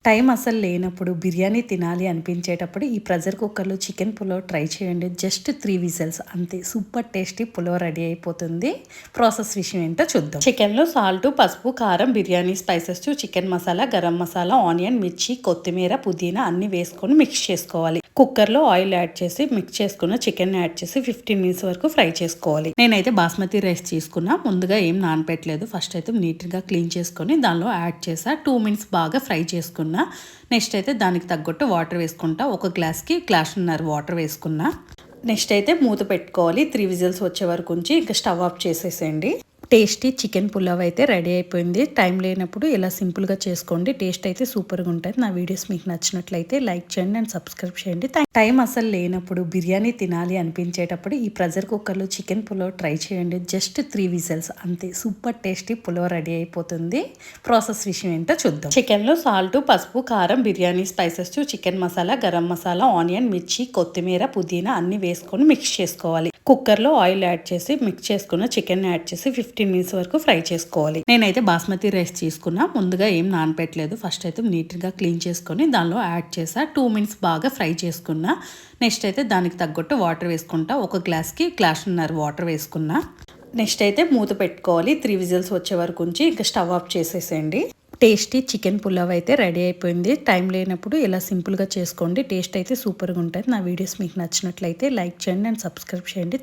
Time అసలు లేనప్పుడు బిర్యానీ తినాలి అనిపించేటప్పుడు ఈ ప్రెషర్ కుక్కర్లో చికెన్ పులావ్ ట్రై చేయండి. జస్ట్ 3 విజిల్స్ అంతే, సూపర్ టేస్టీ పులావ్ రెడీ అయిపోతుంది. ప్రాసెస్ విషయం ఏంటో చూద్దాం. చికెన్లో సాల్ట్, పసుపు, కారం, biryani spices, chicken masala, garam masala, onion, మిర్చి, కొత్తిమీర, పుదీనా అన్ని వేసుకొని మిక్స్ చేసుకోవాలి. కుక్కర్లో ఆయిల్ యాడ్ చేసి మిక్స్ చేసుకున్న చికెన్ యాడ్ చేసి 15 మినిట్స్ వరకు ఫ్రై చేసుకోవాలి. నేనైతే బాస్మతి రైస్ తీసుకున్నా. ముందుగా ఏం నానపెట్టలేదు. ఫస్ట్ అయితే నీట్గా క్లీన్ చేసుకొని దానిలో యాడ్ చేసా. 2 మినిట్స్ బాగా ఫ్రై చేసుకున్నా. నెక్స్ట్ అయితే దానికి తగ్గట్టు వాటర్ వేసుకుంటా. ఒక గ్లాస్కి గ్లాసున్నర వాటర్ వేసుకున్నా. నెక్స్ట్ అయితే మూత పెట్టుకోవాలి. 3 విజిల్స్ వచ్చే వరకు ఉంచి ఇంకా స్టవ్ ఆఫ్ చేసేసేయండి. టేస్టీ చికెన్ పులావ్ అయితే రెడీ అయిపోయింది. టైం లేనప్పుడు ఇలా సింపుల్గా చేసుకోండి. టేస్ట్ అయితే సూపర్గా ఉంటుంది. నా వీడియోస్ మీకు నచ్చినట్లయితే లైక్ చేయండి అండ్ సబ్స్క్రైబ్ చేయండి. టైం అసలు లేనప్పుడు బిర్యానీ తినాలి అనిపించేటప్పుడు ఈ ప్రెషర్ కుక్కర్లో చికెన్ పులావ్ ట్రై చేయండి. జస్ట్ 3 విజిల్స్ అంతే, సూపర్ టేస్టీ పులావ్ రెడీ అయిపోతుంది. ప్రాసెస్ విషయం ఏంటో చూద్దాం. చికెన్లో సాల్ట్, పసుపు, కారం, biryani spices, chicken masala, garam masala, onion, మిర్చి, కొత్తిమీర, పుదీనా అన్ని వేసుకొని మిక్స్ చేసుకోవాలి. కుక్కర్లో ఆయిల్ యాడ్ చేసి మిక్స్ చేసుకున్న చికెన్ యాడ్ చేసి 15 మినిట్స్ వరకు ఫ్రై చేసుకోవాలి. నేనైతే బాస్మతి రైస్ తీసుకున్నా. ముందుగా ఏం నానపెట్టలేదు. ఫస్ట్ అయితే నీట్గా క్లీన్ చేసుకొని దానిలో యాడ్ చేసా. 2 మినిట్స్ బాగా ఫ్రై చేసుకున్నా. నెక్స్ట్ అయితే దానికి తగ్గట్టు వాటర్ వేసుకుంటా. ఒక గ్లాస్కి గ్లాసున్నర వాటర్ వేసుకున్నా. నెక్స్ట్ అయితే మూత పెట్టుకోవాలి. 3 విజిల్స్ వచ్చే వరకు ఉంచి ఇంకా స్టవ్ ఆఫ్ చేసేసేయండి. టేస్టీ చికెన్ పులావ్ అయితే రెడీ అయిపోయింది. టైం లేనప్పుడు ఇలా సింపుల్గా చేసుకోండి. టేస్ట్ అయితే సూపర్గా ఉంటుంది. నా వీడియోస్ మీకు నచ్చినట్లయితే లైక్ చేయండి అండ్ సబ్స్క్రైబ్ చేయండి.